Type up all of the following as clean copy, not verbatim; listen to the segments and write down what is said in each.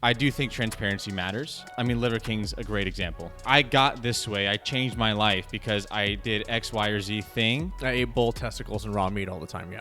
I do think transparency matters. I mean, Liver King's a great example. I got this way. I changed my life because I did X, Y, or Z thing. I ate bull testicles and raw meat all the time, yeah.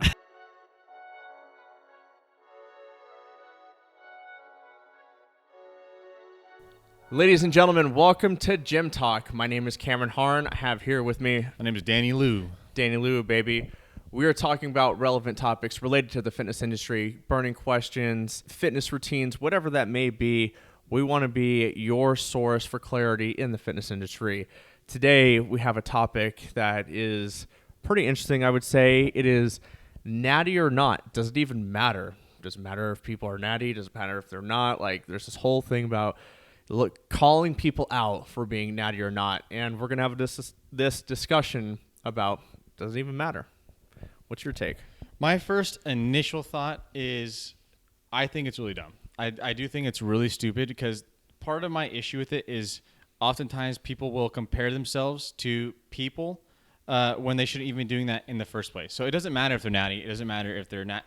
Ladies and gentlemen, welcome to Gym Talk. My name is Cameron Harn. I have here with me My name is Danny Lou. Danny Lou, baby. We are talking about relevant topics related to the fitness industry, burning questions, fitness routines, whatever that may be. We want to be your source for clarity in the fitness industry. Today, we have a topic that is pretty interesting, I would say. It is natty or not. Does it even matter? Does it matter if people are natty? Does it matter if they're not? Like, there's this whole thing about calling people out for being natty or not. And we're going to have this discussion about, does it even matter? What's your take? My first initial thought is I think it's really dumb. I do think it's really stupid because part of my issue with it is oftentimes people will compare themselves to people when they shouldn't even be doing that in the first place. So it doesn't matter if they're natty. It doesn't matter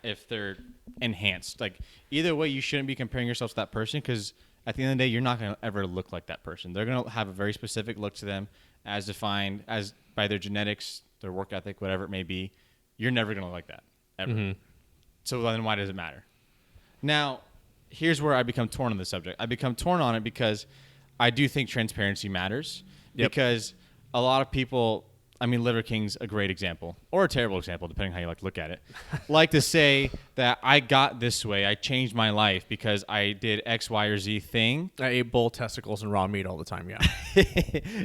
if they're enhanced. Like either way, you shouldn't be comparing yourself to that person because at the end of the day, you're not going to ever look like that person. They're going to have a very specific look to them as defined as by their genetics, their work ethic, whatever it may be. You're never going to look like that, ever. Mm-hmm. So then why does it matter? Now, here's where I become torn on the subject. I become torn on it because I do think transparency matters. Yep. Because a lot of people, I mean, Liver King's a great example, or a terrible example, depending how you like to look at it, like to say that I got this way, I changed my life because I did X, Y, or Z thing. I ate bull testicles and raw meat all the time, yeah.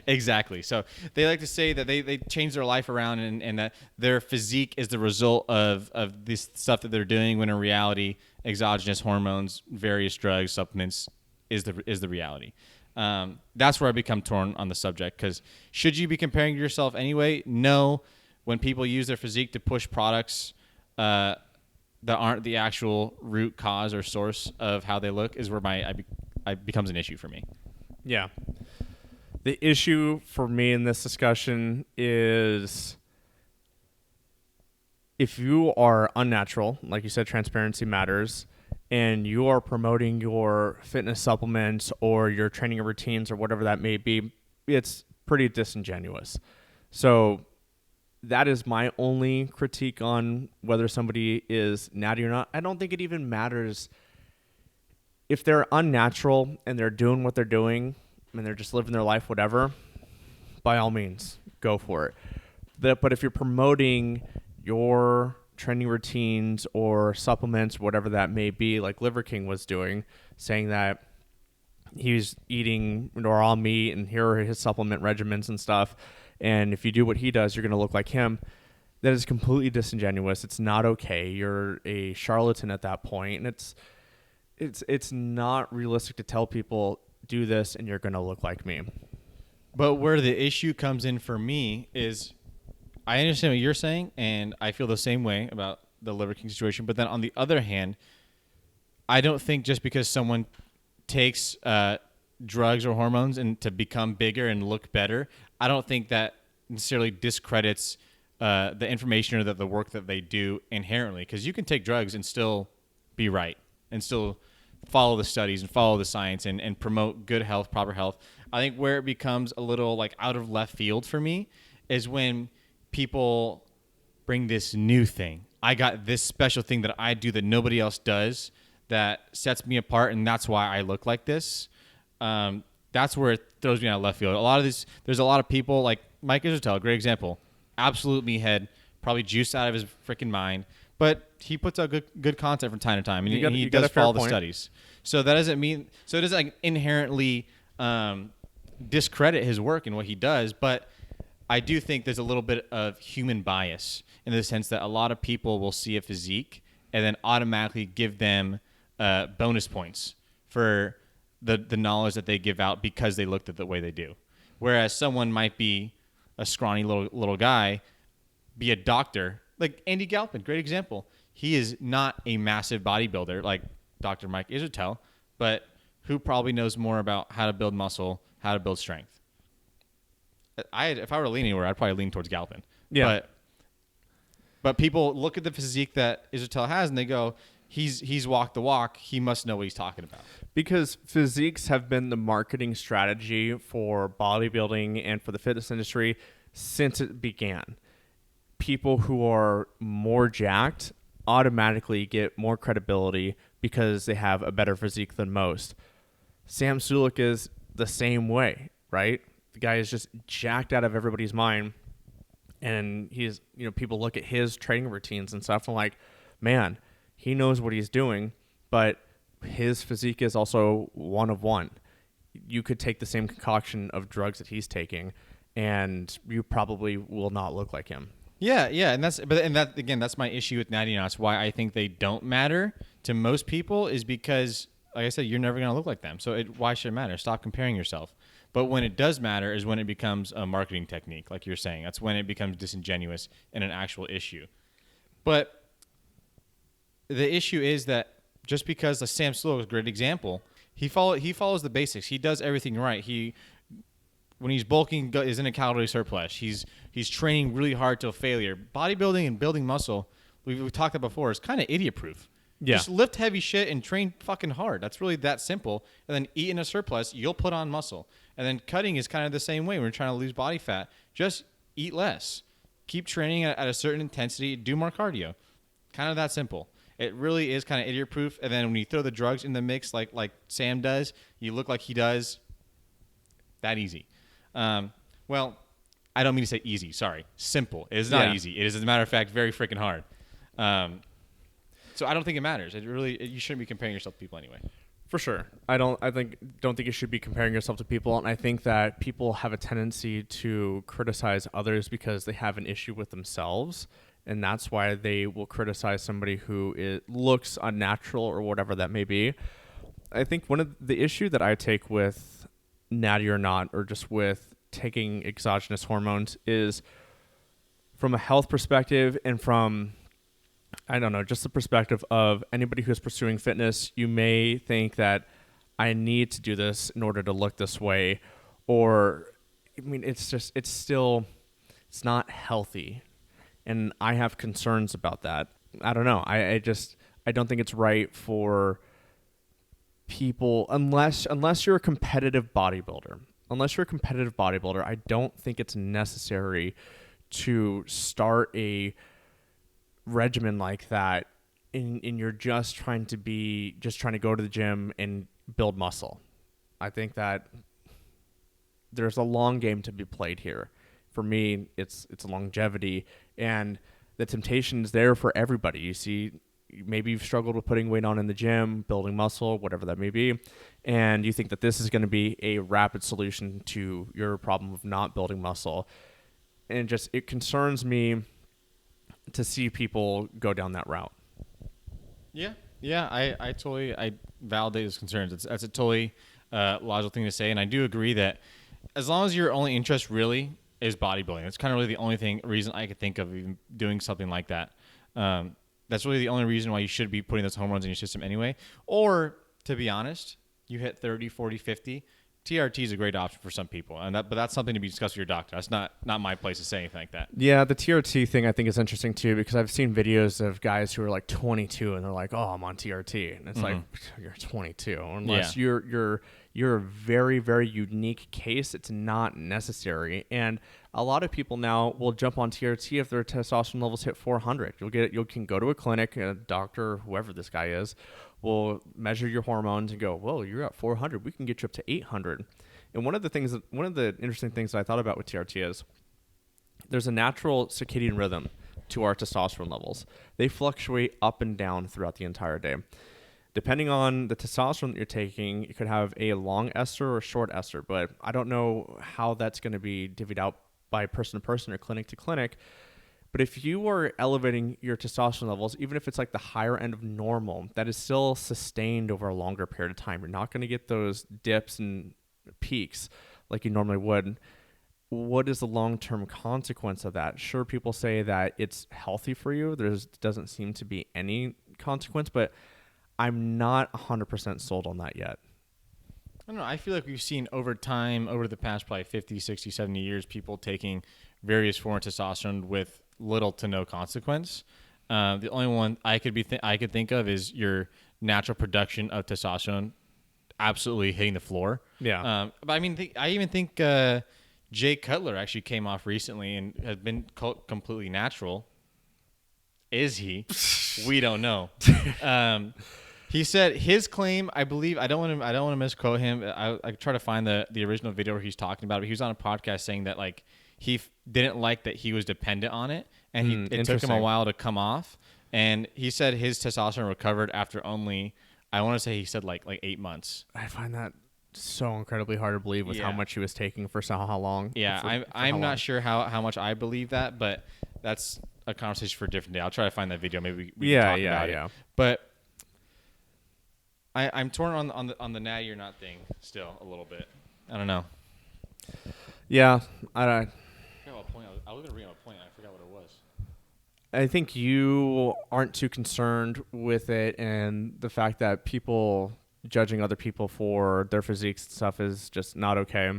Exactly. So they like to say that they changed their life around and that their physique is the result of this stuff that they're doing, when in reality, exogenous hormones, various drugs, supplements is the reality. That's where I become torn on the subject, because should you be comparing yourself anyway? No. When people use their physique to push products that aren't the actual root cause or source of how they look is where I becomes an issue for me. Yeah. The issue for me in this discussion is if you are unnatural, like you said, transparency matters, and you are promoting your fitness supplements or your training routines or whatever that may be, it's pretty disingenuous. So that is my only critique on whether somebody is natty or not. I don't think it even matters if they're unnatural and they're doing what they're doing and they're just living their life, whatever, by all means, go for it. But if you're promoting your training routines or supplements, whatever that may be, like Liver King was doing, saying that he's eating raw meat and here are his supplement regimens and stuff, and if you do what he does, you're going to look like him, that is completely disingenuous. It's not okay. You're a charlatan at that point, and it's not realistic to tell people, do this and you're going to look like me. But where the issue comes in for me is I understand what you're saying, and I feel the same way about the Liver King situation. But then on the other hand, I don't think just because someone takes drugs or hormones and to become bigger and look better, I don't think that necessarily discredits the information or the work that they do inherently. Because you can take drugs and still be right and still follow the studies and follow the science and promote good health, proper health. I think where it becomes a little like out of left field for me is when people bring this new thing. I got this special thing that I do that nobody else does that sets me apart, and that's why I look like this. That's where it throws me out of left field. There's a lot of people like Mike Israetel, great example. Absolute meathead, probably juiced out of his freaking mind, but he puts out good content from time to time, and he does follow the studies. So that doesn't mean, so it doesn't like inherently discredit his work and what he does, but I do think there's a little bit of human bias in the sense that a lot of people will see a physique and then automatically give them bonus points for the knowledge that they give out because they looked at the way they do. Whereas someone might be a scrawny little guy, be a doctor, like Andy Galpin, great example. He is not a massive bodybuilder like Dr. Mike Israetel, but who probably knows more about how to build muscle, how to build strength. If I were to lean anywhere, I'd probably lean towards Galpin. Yeah. But people look at the physique that Israetel has and they go, he's walked the walk. He must know what he's talking about. Because physiques have been the marketing strategy for bodybuilding and for the fitness industry since it began. People who are more jacked automatically get more credibility because they have a better physique than most. Sam Sulek is the same way, right? The guy is just jacked out of everybody's mind. And he's, people look at his training routines and stuff and like, man, he knows what he's doing, but his physique is also one of one. You could take the same concoction of drugs that he's taking and you probably will not look like him. Yeah, and that's my issue with Natty knots. Why I think they don't matter to most people is because, like I said, you're never gonna look like them. So why should it matter? Stop comparing yourself. But when it does matter is when it becomes a marketing technique, like you're saying. That's when it becomes disingenuous and an actual issue. But the issue is that just because Sam Sulek is a great example, he follows the basics. He does everything right. When he's bulking, is in a calorie surplus. He's training really hard till failure. Bodybuilding and building muscle, we've talked about before, is kind of idiot-proof. Yeah. Just lift heavy shit and train fucking hard. That's really that simple. And then eat in a surplus, you'll put on muscle. And then cutting is kind of the same way when you're trying to lose body fat. Just eat less. Keep training at a certain intensity. Do more cardio. Kind of that simple. It really is kind of idiot-proof. And then when you throw the drugs in the mix like Sam does, you look like he does. That easy. Well, I don't mean to say easy. Sorry. Simple. It is not easy. It is, as a matter of fact, very freaking hard. So I don't think it matters. You shouldn't be comparing yourself to people anyway. For sure. I don't think you should be comparing yourself to people. And I think that people have a tendency to criticize others because they have an issue with themselves. And that's why they will criticize somebody who looks unnatural or whatever that may be. I think one of the issue that I take with Natty or not, or just with taking exogenous hormones, is from a health perspective and from, I don't know, just the perspective of anybody who's pursuing fitness. You may think that I need to do this in order to look this way, or, I mean, it's not healthy. And I have concerns about that. I don't know. I don't think it's right for people unless you're a competitive bodybuilder. Unless you're a competitive bodybuilder, I don't think it's necessary to start a regimen like that and you're just trying to go to the gym and build muscle. I think that there's a long game to be played here. For me, it's longevity, and the temptation is there for everybody. You see, maybe you've struggled with putting weight on in the gym, building muscle, whatever that may be, and you think that this is going to be a rapid solution to your problem of not building muscle. And it concerns me to see people go down that route. Yeah, I validate those concerns. That's a totally logical thing to say, and I do agree that as long as your only interest really is bodybuilding, that's kind of really the only reason I could think of even doing something like that. That's really the only reason why you should be putting those hormones in your system anyway. Or, to be honest, you hit 30, 40, 50, TRT is a great option for some people, but that's something to be discussed with your doctor. That's not my place to say anything like that. Yeah, the TRT thing I think is interesting too, because I've seen videos of guys who are like 22 and they're like, "Oh, I'm on TRT," and it's like, you're 22. Unless you're a very, very unique case, it's not necessary. And a lot of people now will jump on TRT if their testosterone levels hit 400. You can go to a clinic, a doctor, whoever this guy is, will measure your hormones and go, "Whoa, you're at 400. We can get you up to 800." And one of the interesting things that I thought about with TRT is there's a natural circadian rhythm to our testosterone levels. They fluctuate up and down throughout the entire day. Depending on the testosterone that you're taking, you could have a long ester or a short ester, but I don't know how that's going to be divvied out by person to person or clinic to clinic. But if you are elevating your testosterone levels, even if it's like the higher end of normal, that is still sustained over a longer period of time. You're not going to get those dips and peaks like you normally would. What is the long-term consequence of that? Sure, people say that it's healthy for you. There doesn't seem to be any consequence, but I'm not 100% sold on that yet. I don't know. I feel like we've seen over time, over the past probably 50, 60, 70 years, people taking various forms of testosterone with little to no consequence. The only one I could think of is your natural production of testosterone absolutely hitting the floor. Yeah. But I mean, I even think Jay Cutler actually came off recently and has been completely natural. Is he? We don't know. He said his claim. I believe I don't want to misquote him. I try to find the original video where he's talking about it. He was on a podcast saying that like he didn't like that he was dependent on it, and it took him a while to come off. And he said his testosterone recovered after only, I want to say he said like 8 months. I find that so incredibly hard to believe with how much he was taking for how long. Yeah, I'm not sure how much I believe that, but that's a conversation for a different day. I'll try to find that video. Maybe we can talk about it. But I'm torn on the natty or not thing still a little bit. I don't know. Yeah, I was going to bring up a point. I forgot what it was. I think you aren't too concerned with it, and the fact that people judging other people for their physiques and stuff is just not okay.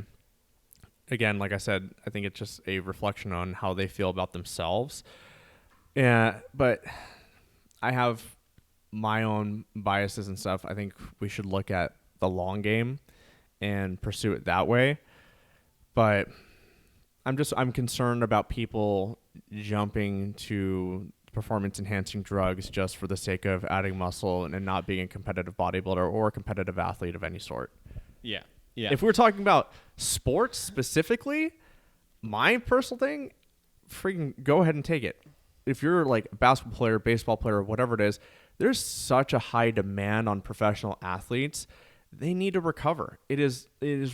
Again, like I said, I think it's just a reflection on how they feel about themselves. Yeah, but I have my own biases and stuff. I think we should look at the long game and pursue it that way. But I'm concerned about people jumping to performance enhancing drugs just for the sake of adding muscle and not being a competitive bodybuilder or a competitive athlete of any sort. Yeah. Yeah. If we're talking about sports specifically, my personal thing, freaking go ahead and take it. If you're like a basketball player, baseball player, whatever it is, there's such a high demand on professional athletes. They need to recover. It is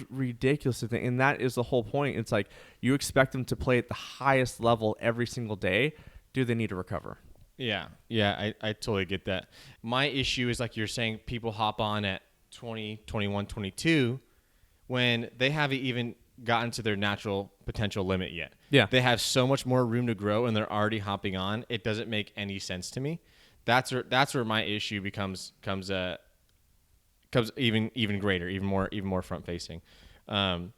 ridiculous to think, and that is the whole point. It's like you expect them to play at the highest level every single day. Do they need to recover? Yeah, I totally get that. My issue is like you're saying, people hop on at 20, 21, 22 when they haven't even gotten to their natural potential limit yet. Yeah. They have so much more room to grow and they're already hopping on. It doesn't make any sense to me. That's where my issue comes even greater, even more front facing. I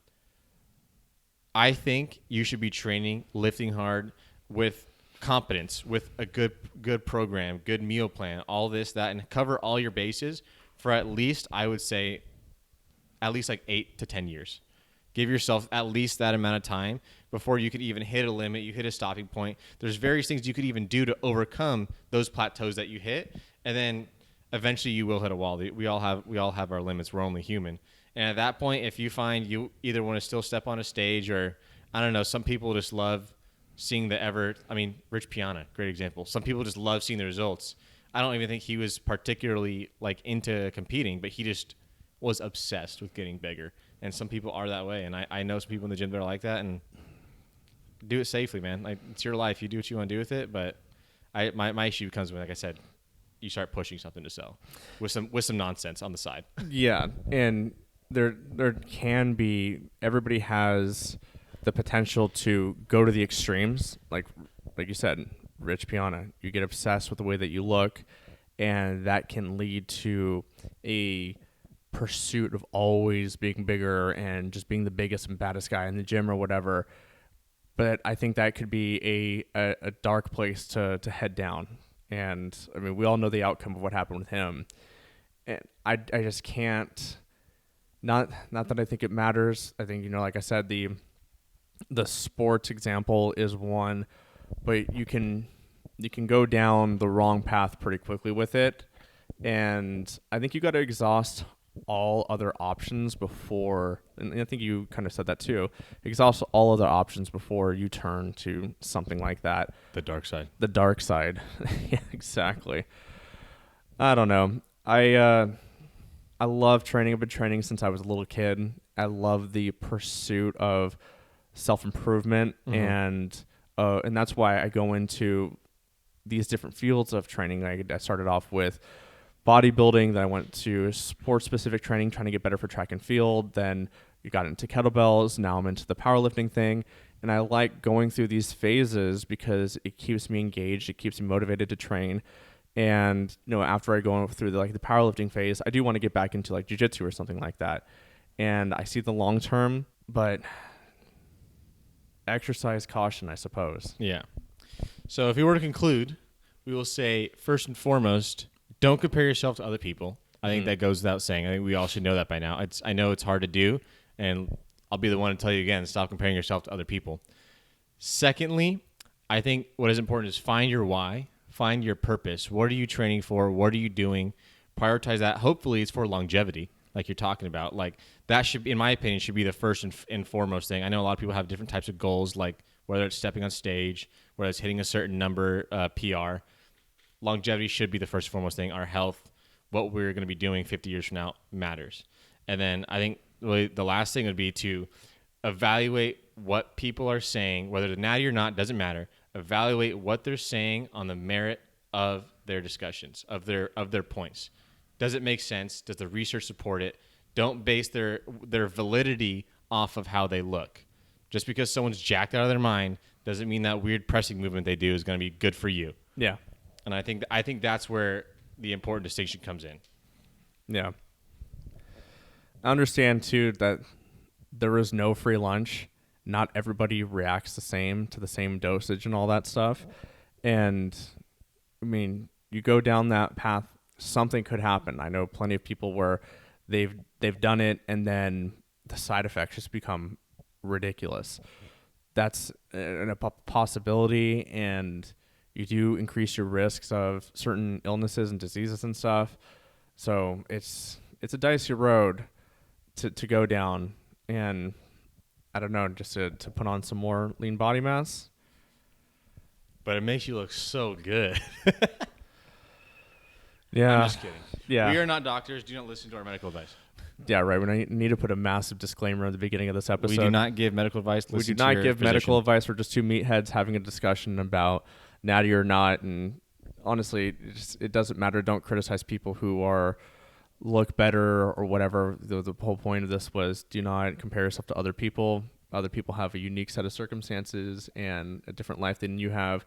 think you should be training, lifting hard with competence, with a good program, good meal plan, all this, that, and cover all your bases for at least, I would say, at least like 8 to 10 years. Give yourself at least that amount of time before you could even hit a limit. You hit a stopping point. There's various things you could even do to overcome those plateaus that you hit, and then eventually you will hit a wall. We all have our limits. We're only human. And at that point, if you find you either want to still step on a stage or, I don't know, some people just love seeing Rich Piana, great example. Some people just love seeing the results. I don't even think he was particularly like into competing, but he just was obsessed with getting bigger. And some people are that way. And I know some people in the gym that are like that, and do it safely, man. Like, it's your life. You do what you want to do with it. But my issue comes when, like I said, you start pushing something to sell with some nonsense on the side. Yeah. And there can be, everybody has the potential to go to the extremes. Like you said, Rich Piana, you get obsessed with the way that you look, and that can lead to a pursuit of always being bigger and just being the biggest and baddest guy in the gym or whatever. But I think that could be a dark place to head down. And I mean, we all know the outcome of what happened with him. And I just can't, not that I think it matters. I think, like I said, the sports example is one, but you can go down the wrong path pretty quickly with it. And I think you got to exhaust all other options before, and I think you kind of said that too, exhaust all other options before you turn to something like that. The dark side. Yeah, exactly. I don't know. I love training. I've been training since I was a little I love the pursuit of self-improvement, and that's why I go into these different fields of training. I started off with bodybuilding, then I went to sport-specific training, trying to get better for track and field. Then you got into kettlebells. Now I'm into the powerlifting thing, and I like going through these phases because it keeps me engaged. It keeps me motivated to train. And after I go through the powerlifting phase, I do want to get back into like jiu-jitsu or something like that. And I see the long term, but exercise caution, I suppose. Yeah. So if we were to conclude, we will say, first and foremost, don't compare yourself to other people. I think that goes without saying. I think we all should know that by now. I know it's hard to do, and I'll be the one to tell you again, stop comparing yourself to other people. Secondly, I think what is important is find your why, find your purpose. What are you training for? What are you doing? Prioritize that. Hopefully it's for longevity, like you're talking about. Like that should, in my opinion, should be the first and foremost thing. I know a lot of people have different types of goals, like whether it's stepping on stage, whether it's hitting a certain number, PR. Longevity should be the first and foremost thing. Our health, what we're going to be doing 50 years from now matters. And then I think really the last thing would be to evaluate what people are saying, whether they're natty or not, doesn't matter. Evaluate what they're saying on the merit of their discussions, of their points. Does it make sense? Does the research support it? Don't base their validity off of how they look. Just because someone's jacked out of their mind doesn't mean that weird pressing movement they do is going to be good for you. Yeah. And I think that's where the important distinction comes in. Yeah. I understand, too, that there is no free lunch. Not everybody reacts the same to the same dosage and all that stuff. And, I mean, you go down that path, something could happen. I know plenty of people where they've done it and then the side effects just become ridiculous. That's a possibility, and you do increase your risks of certain illnesses and diseases and stuff. So it's a dicey road to go down, and I don't know, just to put on some more lean body mass. But it makes you look so good. Yeah. I'm just kidding. Yeah. We are not doctors. Do not listen to our medical advice. Yeah, right. We need to put a massive disclaimer at the beginning of this episode. We do not give medical advice. We do not give medical advice. We're just two meatheads having a discussion about natty or not. And honestly, it doesn't matter. Don't criticize people who look better or whatever. The whole point of this was do not compare yourself to other people. Other people have a unique set of circumstances and a different life than you have.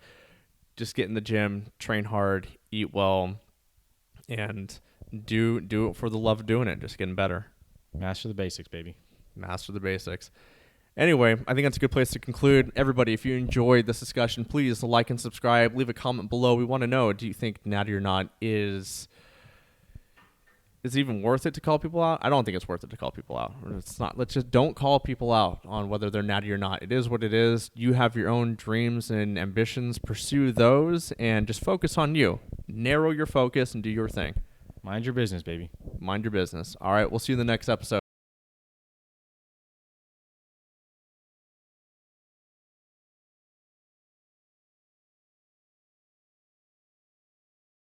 Just get in the gym, train hard, eat well, and do it for the love of doing it, just getting better. Master the basics, baby. Master the basics. Anyway, I think that's a good place to conclude. Everybody, if you enjoyed this discussion, please like and subscribe. Leave a comment below. We want to know, do you think natty or not is it even worth it to call people out? I don't think it's worth it to call people out. It's not. Let's just don't call people out on whether they're natty or not. It is what it is. You have your own dreams and ambitions. Pursue those and just focus on you. Narrow your focus and do your thing. Mind your business, baby. Mind your business. All right, we'll see you in the next episode.